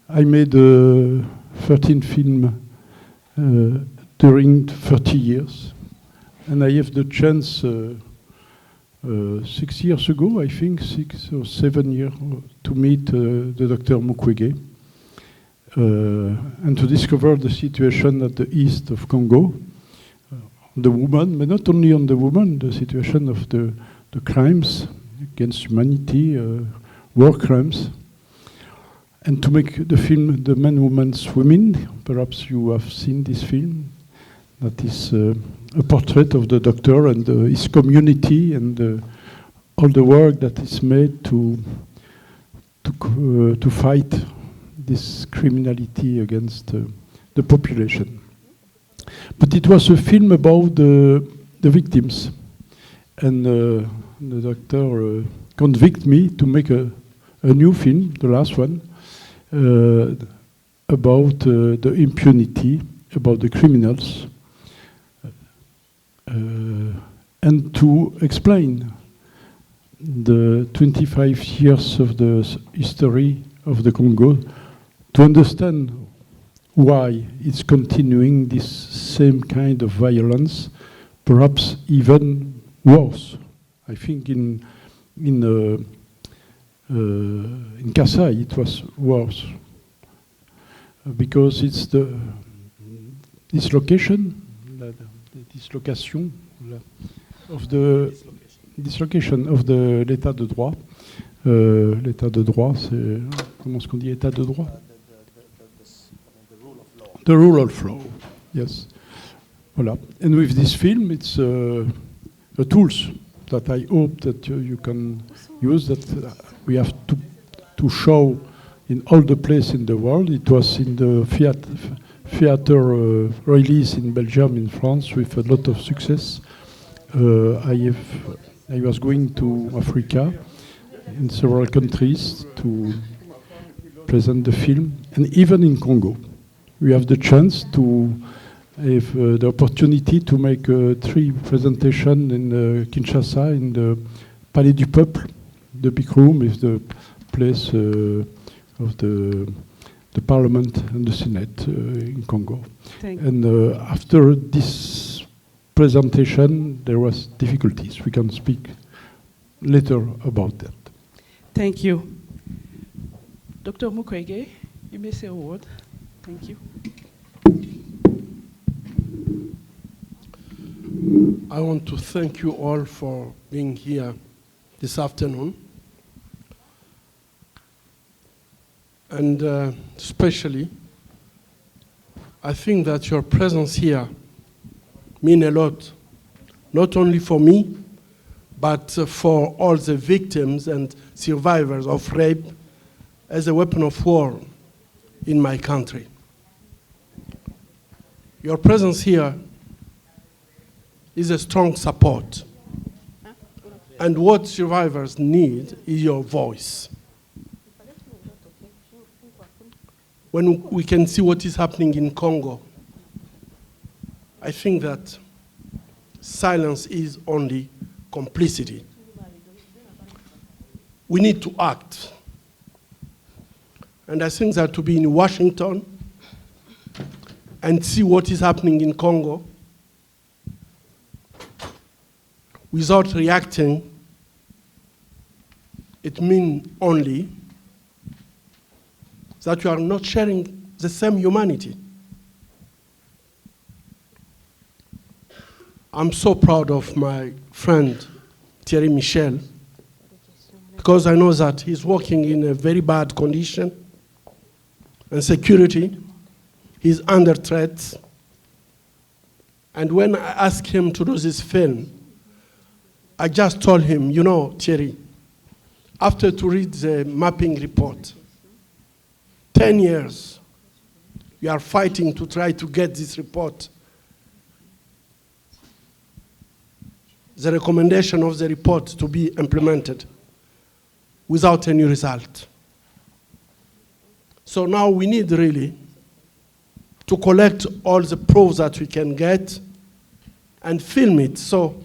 I made 13 films during 30 years, and I have the chance 6 years ago, I think, 6 or 7 years, to meet the Dr. Mukwege and to discover the situation at the east of Congo, the woman, but not only on the woman, the situation of the crimes against humanity, war crimes, and to make the film The Man, Woman, Women. Perhaps you have seen this film. That is a portrait of the doctor and his community and all the work that is made to fight this criminality against the population. But it was a film about the victims, and the doctor convinced me to make a new film, the last one, about the impunity, about the criminals, and to explain the 25 years of the history of the Congo, to understand why it's continuing this same kind of violence, perhaps even worse. I think in Kasai it was worse, because it's the dislocation of the l'état de droit. L'état de droit, c'est comment est-ce qu'on dit état de droit? The rule of law, yes. Voilà. And with this film, it's the tools that I hope that you can use, that we have to show in all the places in the world. It was in the theater release in Belgium, in France, with a lot of success. I was going to Africa, in several countries, to present the film, and even in Congo. We have the chance to have the opportunity to make 3 presentations in Kinshasa, in the Palais du Peuple. The big room is the place of the Parliament and the Senate in Congo. And after this presentation, there was difficulties. We can speak later about that. Thank you. Dr. Mukwege, you may say a word. Thank you. I want to thank you all for being here this afternoon. And especially, I think that your presence here means a lot, not only for me, but for all the victims and survivors of rape as a weapon of war in my country. Your presence here is a strong support. And what survivors need is your voice. When we can see what is happening in Congo, I think that silence is only complicity. We need to act. And I think that to be in Washington and see what is happening in Congo without reacting, it means only that you are not sharing the same humanity. I'm so proud of my friend Thierry Michel, because I know that he's working in a very bad condition and security. He's under threat. And when I asked him to do this film, I just told him, you know, Thierry, after to read the mapping report, 10 years, we are fighting to try to get this report. The recommendation of the report to be implemented without any result. So now we need really to collect all the proofs that we can get and film it. So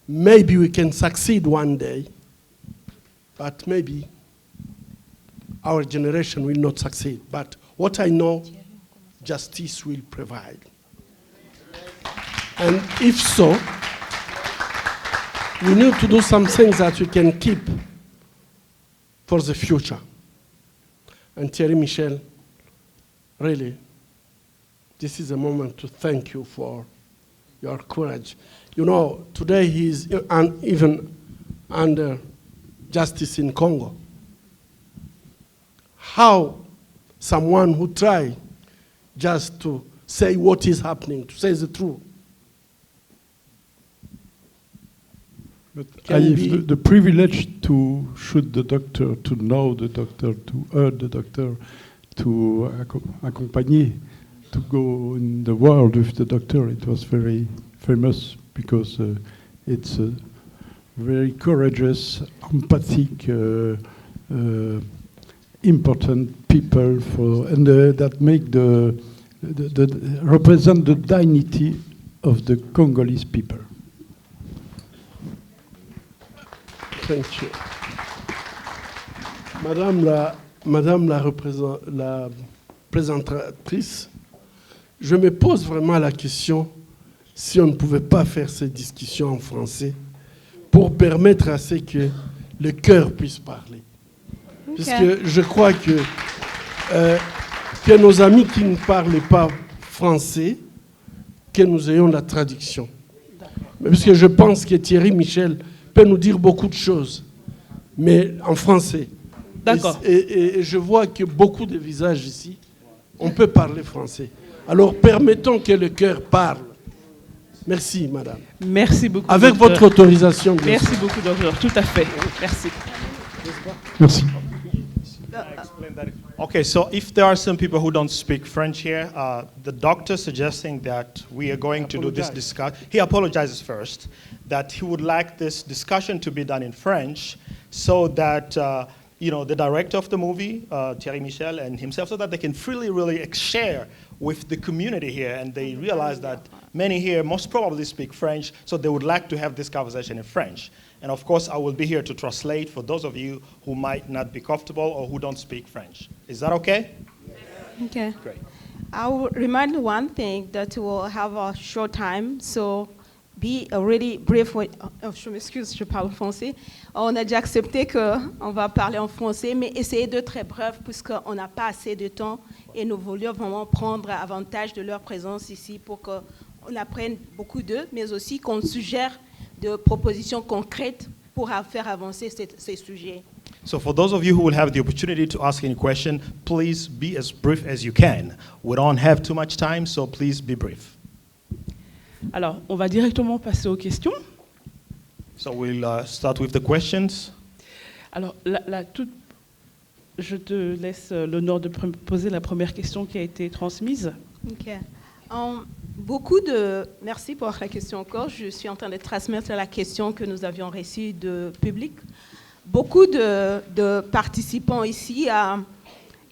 maybe we can succeed one day, but maybe our generation will not succeed. But what I know, justice will prevail. And if so, we need to do some things that we can keep for the future. And Thierry Michel, really, this is a moment to thank you for your courage. You know, today he is even under justice in Congo. How someone who tried just to say what is happening, to say the truth. But I have the privilege to shoot the doctor, to know the doctor, to hear the doctor, to accompagner, to go in the world with the doctor. It was very famous because it's a very courageous, empathic, important people and that make represent the dignity of the Congolese people. Thank you. Madame la présentatrice, je me pose vraiment la question si on ne pouvait pas faire cette discussion en français pour permettre à ce que le cœur puisse parler. Okay. Puisque je crois que nos amis qui ne parlent pas français, que nous ayons la traduction. Parce que je pense que Thierry Michel peut nous dire beaucoup de choses, mais en français. D'accord. Et je vois que beaucoup de visages ici, on peut parler français. Alors permettons que le cœur parle. Merci, madame. Merci beaucoup. Avec docteur. Votre autorisation. Merci beaucoup, docteur. Tout à fait. Merci. Merci. Okay, so if there are some people who don't speak French here, the doctor suggesting that we are going to do this discussion. He apologizes first, that he would like this discussion to be done in French so that the director of the movie, Thierry Michel, and himself, so that they can freely really share with the community here, and they realize that many here most probably speak French, so they would like to have this conversation in French. And of course, I will be here to translate for those of you who might not be comfortable or who don't speak French. Is that okay? Okay. Great. I will remind one thing that we'll have a short time, so be really brief. Je m'excuse, je parle français. On a déjà accepté qu'on va parler en français, mais essayez de très bref puisqu'on n'a pas assez de temps et nous voulions vraiment prendre avantage de leur présence ici pour qu'on apprenne beaucoup d'eux, mais aussi qu'on suggère de propositions concrètes pour faire avancer ces sujets. So for those of you who will have the opportunity to ask any question, please be as brief as you can. We don't have too much time, so please be brief. Alors, on va directement passer aux questions. So we'll start with the questions. Alors, je te laisse l'honneur de poser la première question qui a été transmise. Okay. Merci pour la question encore. Je suis en train de transmettre la question que nous avions reçue du public. Beaucoup de participants ici,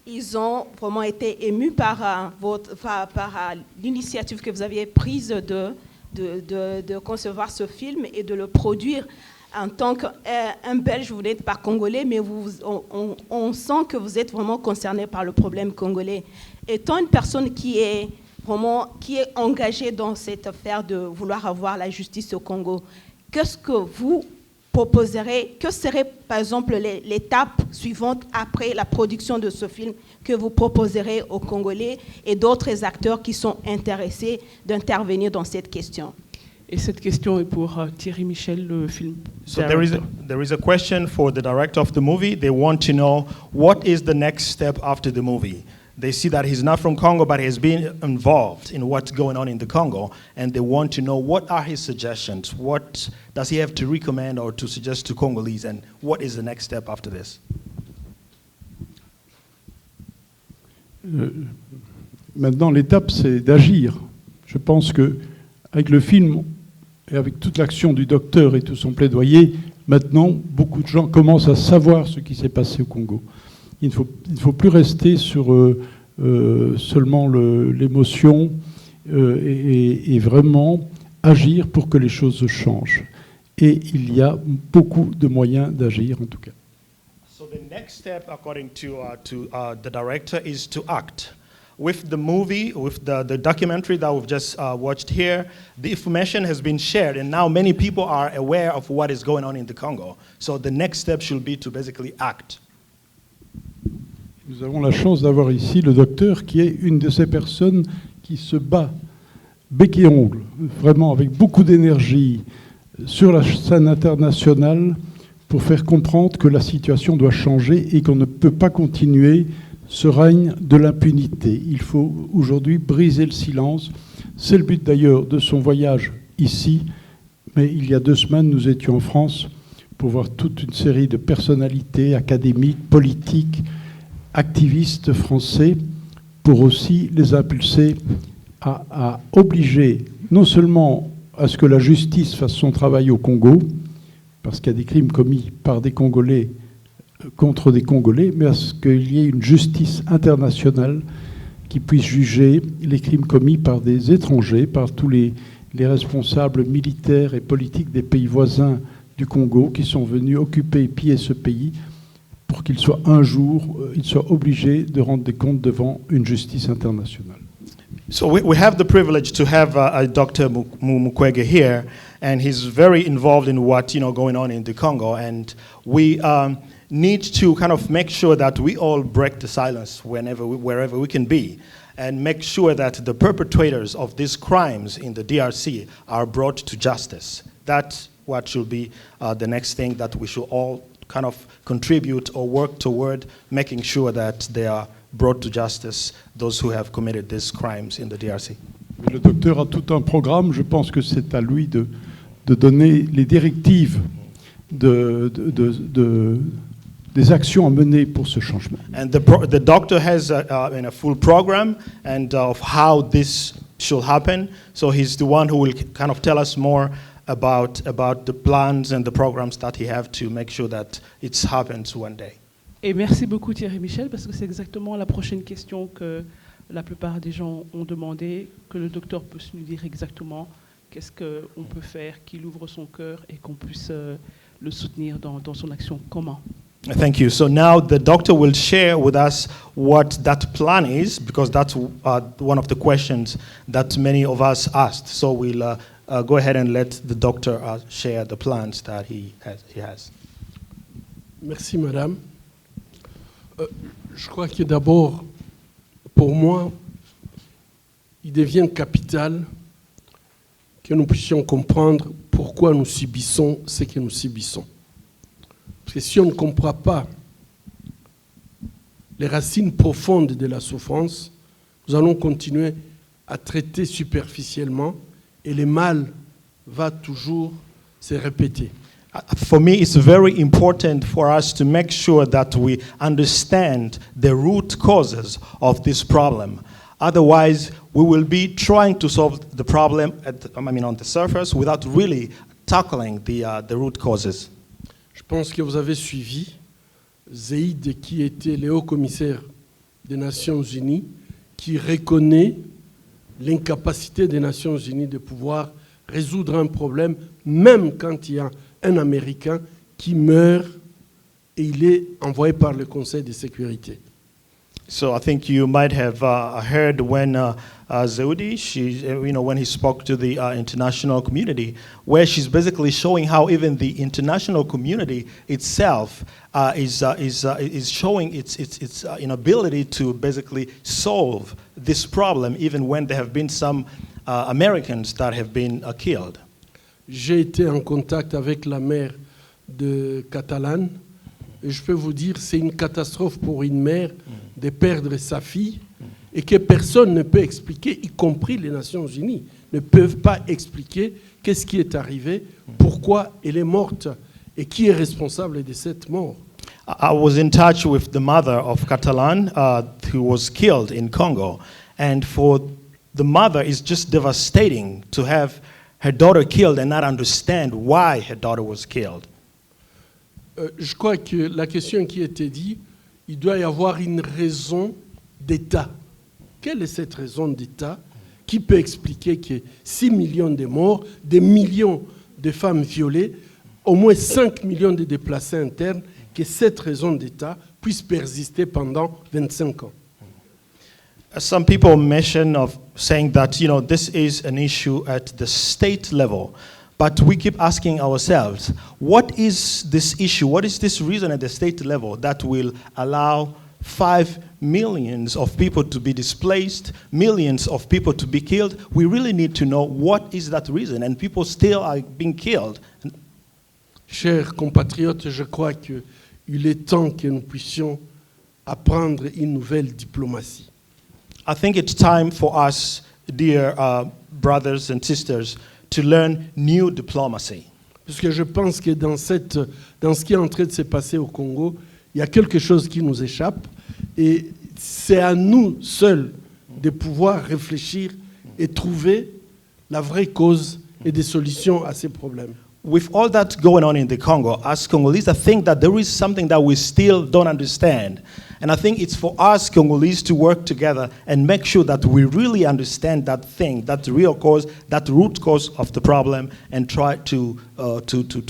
ils ont vraiment été émus par l'initiative que vous aviez prise de concevoir ce film et de le produire. En tant qu'un Belge, vous n'êtes pas congolais, mais on sent que vous êtes vraiment concerné par le problème congolais. Étant une personne qui est engagée dans cette affaire de vouloir avoir la justice au Congo, qu'est-ce que vous proposerez, que serait par exemple l'étape suivante après la production de ce film que vous proposerez aux Congolais et d'autres acteurs qui sont intéressés d'intervenir dans cette question? Et cette question est pour Thierry Michel, le film. So there is a question for the director of the movie. They want to know what is the next step after the movie. They see that he's not from Congo, but he has been involved in what's going on in the Congo, and they want to know what are his suggestions. What does he have to recommend or to suggest to Congolese, and what is the next step after this? Maintenant, l'étape, c'est d'agir. Je pense qu'avec le film et avec toute l'action du docteur et tout son plaidoyer, maintenant, beaucoup de gens commencent à savoir ce qui s'est passé au Congo. Il ne faut plus rester sur seulement l'émotion et vraiment agir pour que les choses changent. Et il y a beaucoup de moyens d'agir, en tout cas. So the next step, according to the director, is to act. With the movie, with the documentary that we've just watched here, the information has been shared, and now many people are aware of what is going on in the Congo. So the next step should be to basically act. Nous avons la chance d'avoir ici le docteur qui est une de ces personnes qui se bat bec et ongle, vraiment avec beaucoup d'énergie sur la scène internationale pour faire comprendre que la situation doit changer et qu'on ne peut pas continuer ce règne de l'impunité. Il faut aujourd'hui briser le silence. C'est le but d'ailleurs de son voyage ici. Mais il y a 2 semaines, nous étions en France pour voir toute une série de personnalités académiques, politiques, activistes français, pour aussi les impulser à obliger non seulement à ce que la justice fasse son travail au Congo, parce qu'il y a des crimes commis par des Congolais contre des Congolais, mais à ce qu'il y ait une justice internationale qui puisse juger les crimes commis par des étrangers, par tous les responsables militaires et politiques des pays voisins du Congo qui sont venus occuper et piller ce pays pour qu'il soit un jour, il soit obligé de rendre des comptes devant une justice internationale. So we have the privilege to have Dr. Mukwege here, and he's very involved in what going on in the Congo, and we need to kind of make sure that we all break the silence wherever we can be, and make sure that the perpetrators of these crimes in the DRC are brought to justice. That's what should be the next thing that we should all kind of contribute or work toward, making sure that they are brought to justice, those who have committed these crimes in the DRC. Le docteur a tout un programme. Je pense que c'est à lui de donner les directives des actions à mener pour ce changement. And the doctor has a full program and of how this should happen. So he's the one who will kind of tell us more about the plans and the programs that he have to make sure that it happens one day. Et merci beaucoup Thierry Michel, parce que c'est exactement la prochaine question que la plupart des gens ont demandé, que le docteur puisse nous dire exactement qu'est-ce qu'on peut faire, qu'il ouvre son cœur et qu'on puisse le soutenir dans son action. Comment? Thank you. So now the doctor will share with us what that plan is, because that's one of the questions that many of us asked. So we'll go ahead and let the doctor share the plans that he has. Merci, madame. Je crois que d'abord, pour moi, il devient capital que nous puissions comprendre pourquoi nous subissons ce que nous subissons. Parce que si on ne comprend pas les racines profondes de la souffrance, nous allons continuer à traiter superficiellement et le mal va toujours se répéter. For me, it's very important for us to make sure that we understand the root causes of this problem. Otherwise, we will be trying to solve the problem on the surface without really tackling the root causes. Je pense que vous avez suivi Zeid, qui était le haut-commissaire des Nations Unies, qui reconnaît l'incapacité des Nations Unies de pouvoir résoudre un problème, même quand il y a un Américain qui meurt et il est envoyé par le Conseil de sécurité. So I think you might have heard when Zeudi, when he spoke to the international community, where she's basically showing how even the international community itself is showing its inability to basically solve this problem, even when there have been some Americans that have been killed. J'ai été en contact avec la mère de Catalane et je peux vous dire c'est une catastrophe pour une mère de perdre sa fille et que personne ne peut expliquer, y compris les Nations Unies, ne peuvent pas expliquer qu'est-ce qui est arrivé, pourquoi elle est morte et qui est responsable de cette mort. I was in touch with the mother of Catalan who was killed in Congo, and for the mother it's just devastating to have her daughter killed and not understand why her daughter was killed. Je crois que la question qui était dit, il doit y avoir une raison d'État. Quelle est cette raison d'État qui peut expliquer que 6 millions de morts, des millions de femmes violées, au moins 5 millions de déplacés internes que cette raison d'État puisse persister pendant 25 ans. Some people mention of saying that, this is an issue at the state level. But we keep asking ourselves, what is this issue? What is this reason at the state level that will allow 5 millions of people to be displaced, millions of people to be killed? We really need to know what is that reason, and people still are being killed. Chers compatriotes, je crois qu'il est temps que nous puissions apprendre une nouvelle diplomatie. I think it's time for us, dear brothers and sisters, to learn new diplomacy. Parce que je pense que dans ce qui est en train de se passer au Congo, il y a quelque chose qui nous échappe et c'est à nous seuls de pouvoir réfléchir et trouver la vraie cause et des solutions à ces problèmes. With all that going on in the Congo, as Congolese, I think that there is something that we still don't understand. And I think it's for us Congolese to work together and make sure that we really understand that thing, that real cause, that root cause of the problem, and try to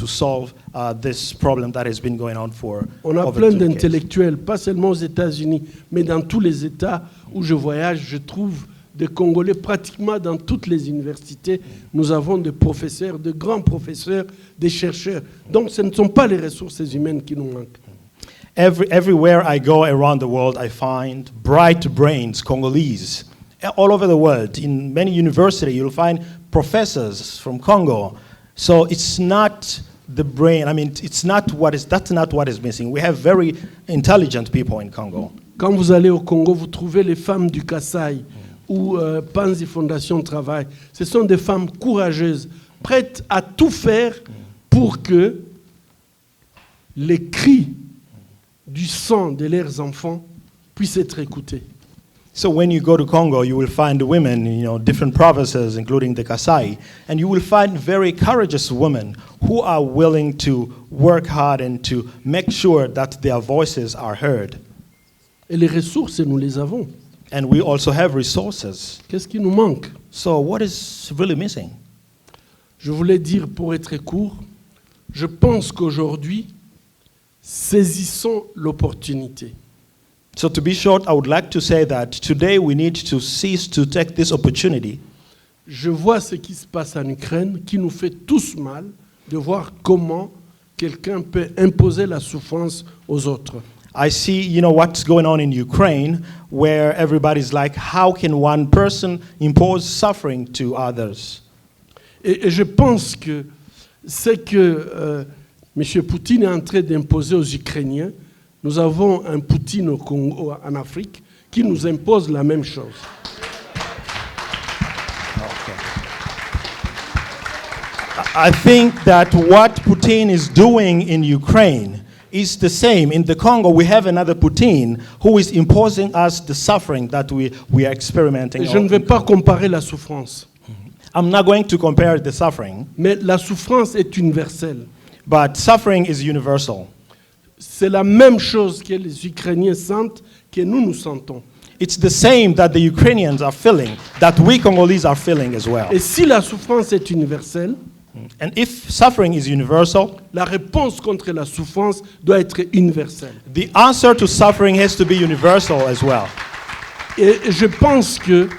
solve this problem that has been going on for On a over plein 2 decades. d'intellectuels, pas seulement aux États-Unis, mais dans tous les États où je voyage, je trouve des Congolais pratiquement dans toutes les universités. Nous avons des professeurs, de grands professeurs, des chercheurs. Donc ce ne sont pas les ressources humaines qui nous manquent. Everywhere I go around the world, I find bright brains, Congolese, all over the world. In many universities, you'll find professors from Congo. So it's not the brain. I mean, that's not what is missing. We have very intelligent people in Congo. Quand vous allez au Congo, vous trouvez les femmes du Kasaï ou Panzi Fondation Travail. Ce sont des femmes courageuses, prêtes à tout faire pour que les cris du sang de leurs enfants puissent être écoutés. So when you go to Congo, you will find women, different provinces, including the Kasai, and you will find very courageous women who are willing to work hard and to make sure that their voices are heard. Et les ressources, nous les avons. And we also have resources. Qu'est-ce qui nous manque? So what is really missing? Je voulais dire, pour être court, je pense qu'aujourd'hui, saisissons l'opportunité. So to be short, I would like to say that today we need to cease to take this opportunity. Je vois ce qui se passe en Ukraine, qui nous fait tous mal, de voir comment quelqu'un peut imposer la souffrance aux autres. I see, what's going on in Ukraine, where everybody's like, how can one person impose suffering to others? Et je pense que ce que M. Poutine est en train d'imposer aux Ukrainiens, nous avons un Poutine au Congo, en Afrique, qui nous impose la même chose. I think that what Putin is doing in Ukraine is the same. In the Congo, we have another Putin who is imposing us the suffering that we are experiencing. Et je ne vais pas comparer la souffrance. I'm not going to compare the suffering. Mais la souffrance est universelle. But suffering is universal. C'est la même chose que les Ukrainiens sentent, que nous sentons. It's the same that the Ukrainians are feeling, that we Congolese are feeling as well. Et si la souffrance est universelle, And if suffering is universal, la réponse contre la souffrance doit être universelle. the answer to suffering has to be universal as well. Et je pense que,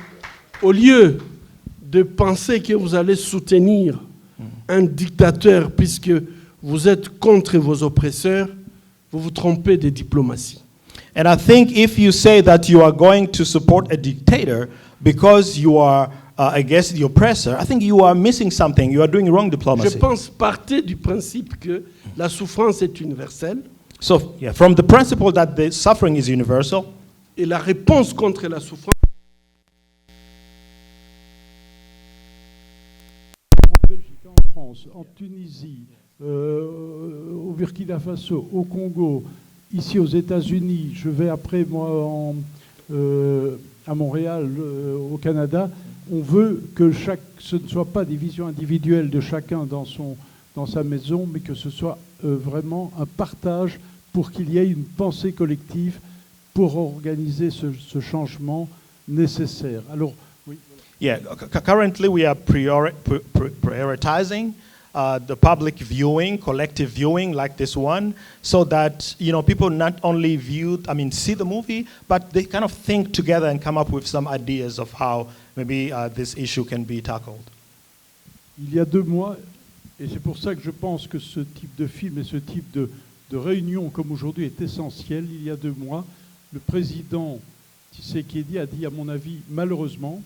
au lieu de penser que vous allez soutenir un dictateur puisque vous êtes contre vos oppresseurs, vous vous trompez de diplomatie. And I think if you say that you are going to support a dictator because you are against the oppressor, I think you are missing something. You are doing wrong Je diplomacy. pense partez du principe que la souffrance est universelle So, from the principle that the suffering is universal, et la réponse contre la souffrance. En Belgique, en France, en Tunisie, au Burkina Faso, au Congo, ici aux États-Unis, je vais après moi à Montréal, au Canada. On veut que ce ne soit pas des visions individuelles de chacun dans sa maison, mais que ce soit vraiment un partage pour qu'il y ait une pensée collective pour organiser ce changement nécessaire. Alors, oui. currently we are prioritizing the public viewing, collective viewing like this one, so that people not only see the movie, but they kind of think together and come up with some ideas of how maybe this issue can be tackled. Il y a 2 mois, et c'est pour ça que je pense que ce type de film et ce type de réunion comme aujourd'hui est essentiel. Il y a 2 mois, le président Tshisekedi a dit, à mon avis, malheureusement,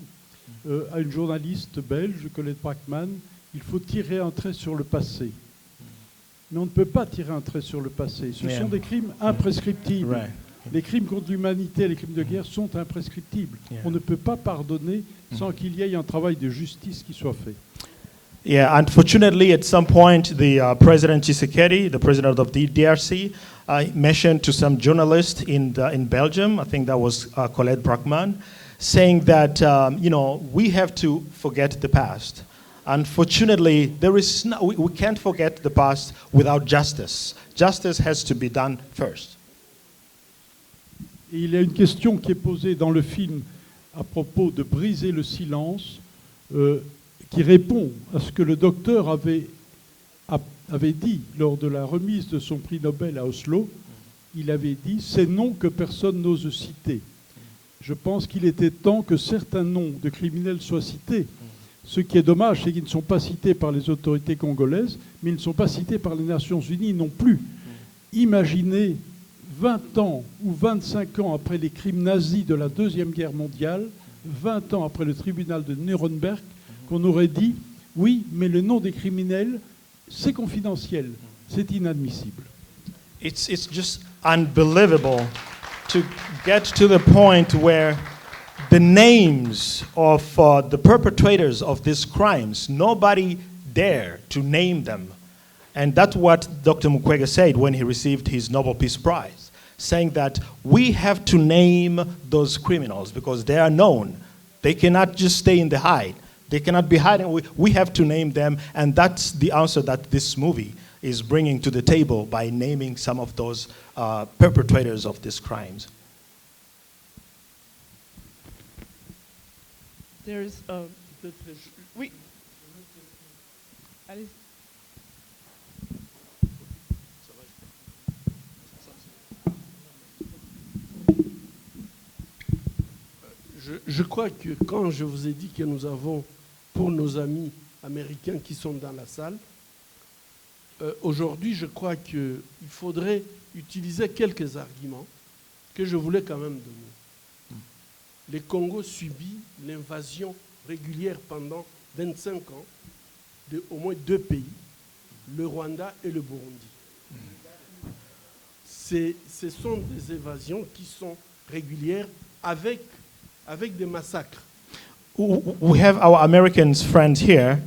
à une journaliste belge, Colette Brackman, il faut tirer un trait sur le passé. Mais on ne peut pas tirer un trait sur le passé. Ce sont des crimes imprescriptibles. Right. Les crimes contre l'humanité et les crimes de guerre sont imprescriptibles. On ne peut pas pardonner sans qu'il y ait un travail de justice qui soit fait. Yeah, unfortunately, at some point, the President Tshisekedi, the president of the DRC, mentioned to some journalists in Belgium, I think that was Colette Brackman, saying that we have to forget the past. Unfortunately, we can't forget the past without justice. Justice has to be done first. Et il y a une question qui est posée dans le film à propos de briser le silence, qui répond à ce que le docteur avait dit lors de la remise de son prix Nobel à Oslo. Il avait dit « ces noms que personne n'ose citer ». Je pense qu'il était temps que certains noms de criminels soient cités. Ce qui est dommage, c'est qu'ils ne sont pas cités par les autorités congolaises, mais ils ne sont pas cités par les Nations Unies non plus. Imaginez 20 ans ou 25 ans après les crimes nazis de la Deuxième Guerre mondiale, 20 ans après le tribunal de Nuremberg, qu'on aurait dit « oui, mais le nom des criminels, c'est confidentiel, c'est inadmissible ». It's just unbelievable to get to the point where the names of the perpetrators of these crimes, nobody dare to name them. And that's what Dr. Mukwege said when he received his Nobel Peace Prize, saying that we have to name those criminals because they are known. They cannot just stay in the hide. They cannot be hiding. We have to name them, and that's the answer that this movie is bringing to the table by naming some of those perpetrators of these crimes. There's oui. Allez. Je crois que quand je vous ai dit que nous avons, pour nos amis américains qui sont dans la salle, aujourd'hui, je crois qu'il faudrait utiliser quelques arguments que je voulais quand même donner. Le Congo subit l'invasion régulière pendant 25 ans de au moins 2 pays, le Rwanda et le Burundi. Ce sont des invasions qui sont régulières avec des massacres. We have our American friends here,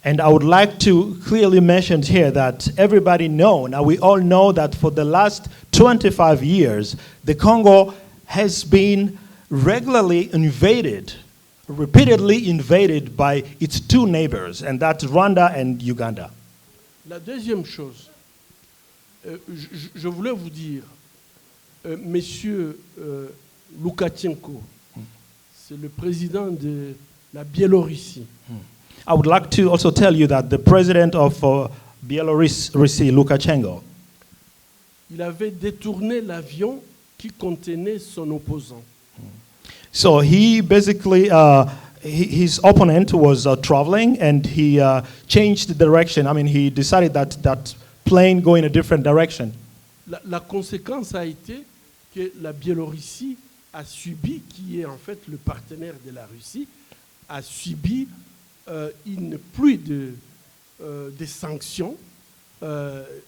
and I would like to clearly mention here that everybody know, now we all know that for the last 25 years, the Congo has been regularly invaded, repeatedly invaded by its 2 neighbors, and that's Rwanda and Uganda. La deuxième chose, je voulais vous dire, Monsieur Loukachenko, c'est le président de la Biélorussie. I would like to also tell you that the president of Belarus, Lukashenko, il avait détourné l'avion qui contenait son opposant. So he basically, his opponent was traveling and he changed the direction. I mean, he decided that plane go in a different direction. La conséquence a été que la Biélorussie a subi, qui est en fait le partenaire de la Russie, a subi une pluie de sanctions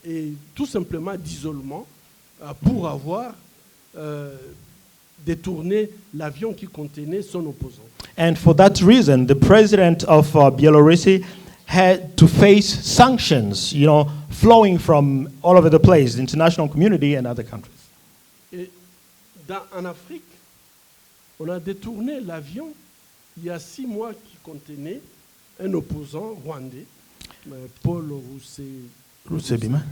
et tout simplement d'isolement pour avoir détourné l'avion qui contenait son opposant. And for that reason, the president of Belarus had to face sanctions, flowing from all over the place, the international community and other countries. Et en Afrique, on a détourné l'avion il y a 6 mois qui contenait un opposant rwandais, Paul Rusesabagina.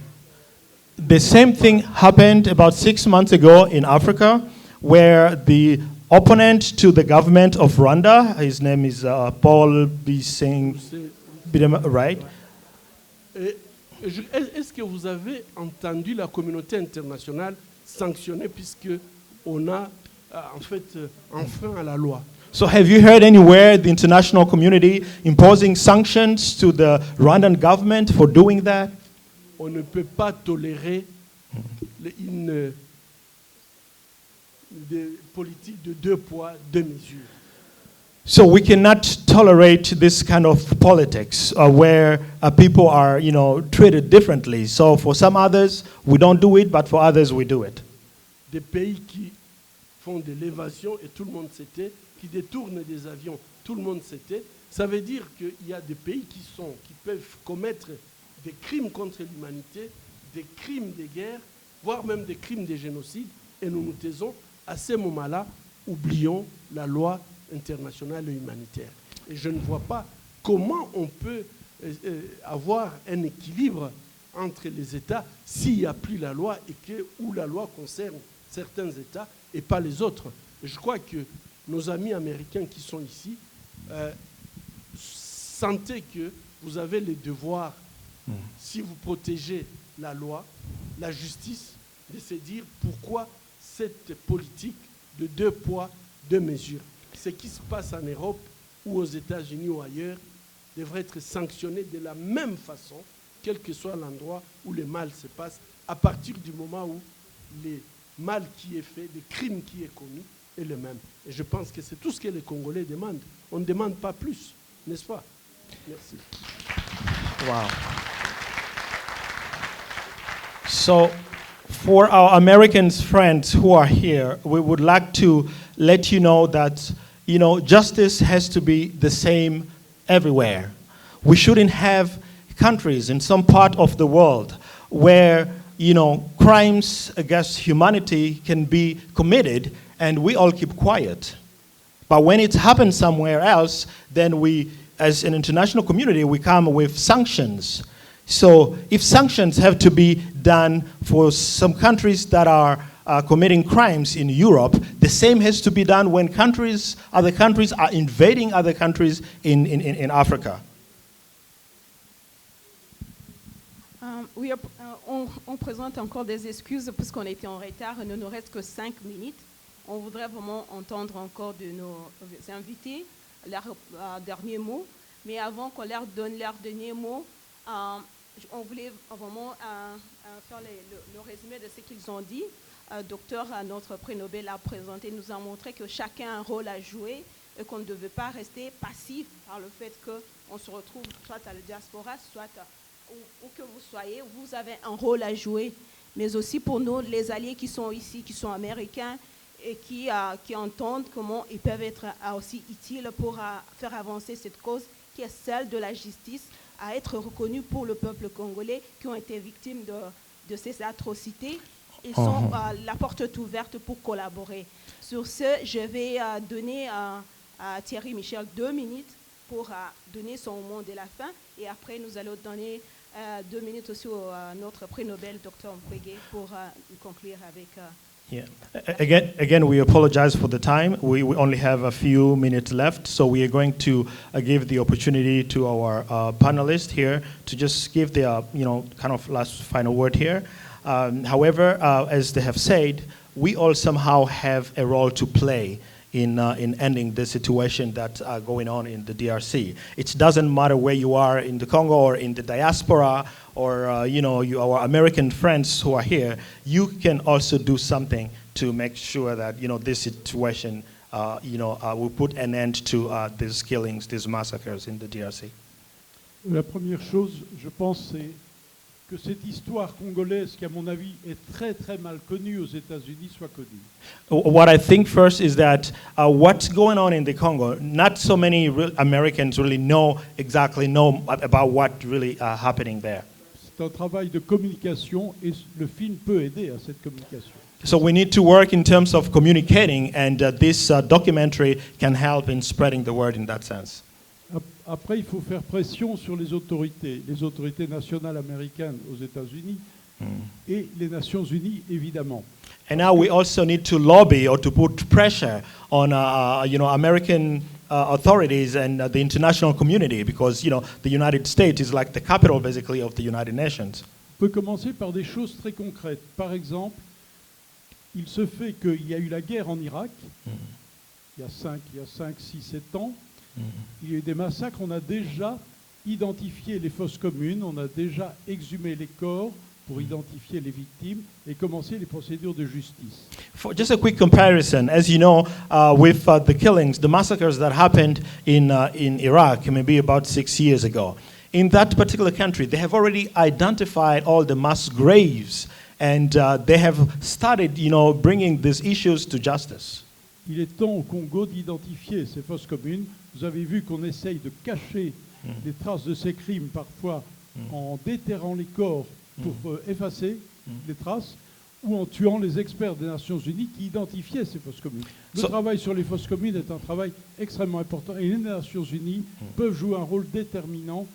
The same thing happened about 6 months ago in Africa, where the opponent to the government of Rwanda, his name is Paul Bising, right? Est-ce que vous avez entendu la communauté internationale sanctionner puisque on a en fait enfreint à la loi? So have you heard anywhere the international community imposing sanctions to the Rwandan government for doing that? On ne peut pas tolérer une politique de 2 poids, 2 mesures. So we cannot tolerate this kind of politics where people are, treated differently. So for some others, we don't do it, but for others, we do it. Des pays qui font de l'évasion et tout le monde sait, qui détournent des avions, tout le monde sait. Ça veut dire qu'il y a des pays qui peuvent commettre des crimes contre l'humanité, des crimes de guerre, voire même des crimes de génocide, et nous nous taisons. À ce moment-là, oublions la loi internationale et humanitaire. Et je ne vois pas comment on peut avoir un équilibre entre les États s'il n'y a plus la loi et où la loi concerne certains États et pas les autres. Et je crois que nos amis américains qui sont ici, sentez que vous avez les devoirs, si vous protégez la loi, la justice, de se dire pourquoi cette politique de 2 poids, 2 mesures. Ce qui se passe en Europe ou aux États-Unis ou ailleurs devrait être sanctionné de la même façon, quel que soit l'endroit où le mal se passe, à partir du moment où le mal qui est fait, le crime qui est commis est le même. Et je pense que c'est tout ce que les Congolais demandent. On ne demande pas plus, n'est-ce pas? Merci. Wow. So, for our American friends who are here, we would like to let you know that, justice has to be the same everywhere. We shouldn't have countries in some part of the world where, crimes against humanity can be committed and we all keep quiet. But when it happens somewhere else, then we, as an international community, we come with sanctions. So if sanctions have to be done for some countries that are committing crimes in Europe, the same has to be done when other countries are invading other countries in Africa. Oui, on présente encore des excuses puisqu'on était en retard. Il ne nous reste que 5 minutes. On voudrait vraiment entendre encore de nos invités leur dernier mot. Mais avant qu'on leur donne leur dernier mot, on voulait vraiment faire le résumé de ce qu'ils ont dit. Docteur, notre Prix Nobel a présenté, nous a montré que chacun a un rôle à jouer et qu'on ne devait pas rester passif par le fait qu'on se retrouve soit à la diaspora, soit où que vous soyez, vous avez un rôle à jouer. Mais aussi pour nous, les alliés qui sont ici, qui sont américains et qui entendent comment ils peuvent être aussi utiles pour faire avancer cette cause qui est celle de la justice, à être reconnus pour le peuple congolais qui ont été victimes de ces atrocités. Ils sont, la porte est ouverte pour collaborer. Sur ce, je vais donner à Thierry Michel 2 minutes pour donner son mot de la fin. Et après, nous allons donner 2 minutes aussi à notre prix Nobel, Dr Mukwege, pour conclure avec... Yeah. Again, we apologize for the time. We only have a few minutes left, so we are going to give the opportunity to our panelists here to just give their, kind of last final word here. However, as they have said, we all somehow have a role to play in ending the situation that's going on in the DRC. It doesn't matter where you are in the Congo or in the diaspora or, our American friends who are here. You can also do something to make sure that, this situation, will put an end to these killings, these massacres in the DRC. La première chose, je pense, c'est que cette histoire congolaise, qui à mon avis est très très mal connue aux États-Unis, soit connue. What I think first is that what's going on in the Congo, not so many Americans really know about what really happening there. C'est un travail de communication et le film peut aider à cette communication. So we need to work in terms of communicating, and this documentary can help in spreading the word in that sense. Après, il faut faire pression sur les autorités nationales américaines aux États-Unis et les Nations Unies, évidemment. And now we also need to lobby or to put pressure on, American authorities and the international community, because the United States is like the capital basically of the United Nations. On peut commencer par des choses très concrètes. Par exemple, il se fait qu'il y a eu la guerre en Irak, il y a 5, 6, 7 ans. Il y a eu des massacres, on a déjà identifié les fosses communes, on a déjà exhumé les corps pour identifier les victimes et commencer les procédures de justice. For just a quick comparison, as you know, with the killings, the massacres that happened in Iraq, maybe about 6 years ago, in that particular country, they have already identified all the mass graves, and they have started, bringing these issues to justice. Il est temps au Congo d'identifier ces fosses communes. Vous avez vu qu'on essaye de cacher les traces de ces crimes, parfois en déterrant les corps pour effacer les traces, ou en tuant les experts des Nations Unies qui identifiaient ces fosses communes. Le travail sur les fosses communes est un travail extrêmement important, et les Nations Unies peuvent jouer un rôle déterminant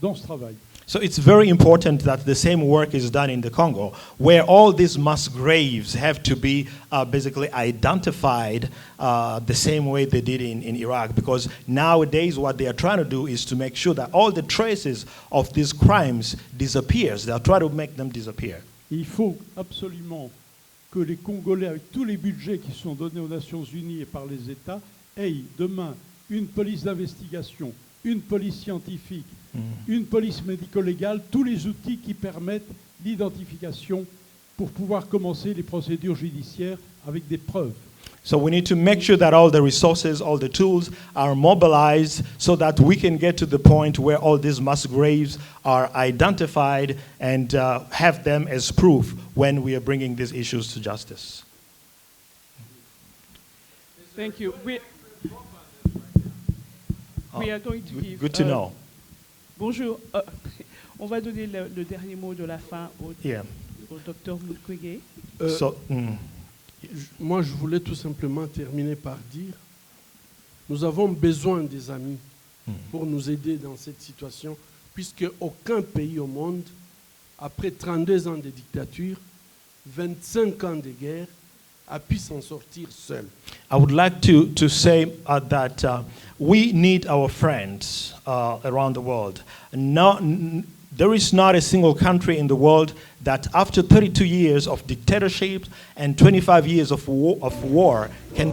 dans ce travail. So it's very important that the same work is done in the Congo, where all these mass graves have to be basically identified the same way they did in Iraq, because nowadays what they are trying to do is to make sure that all the traces of these crimes disappears. They are trying to make them disappear. Il faut absolument que les Congolais, avec tous les budgets qui sont donnés aux Nations Unies et par les États, aient demain une police d'investigation, une police scientifique, une police médico-légale, tous les outils qui permettent l'identification pour pouvoir commencer les procédures judiciaires avec des preuves. So we need to make sure that all the resources, all the tools are mobilized so that we can get to the point where all these mass graves are identified and have them as proof when we are bringing these issues to justice. Thank you. We are going to give... Good to know. Bonjour. On va donner le dernier mot de la fin au Dr Mukwege. Moi, je voulais tout simplement terminer par dire, nous avons besoin des amis pour nous aider dans cette situation, puisque aucun pays au monde, après 32 ans de dictature, 25 ans de guerre, a pu s'en sortir seul. I would like to say that we need our friends around the world. There is not a single country in the world that after 32 years of dictatorship and 25 years of war can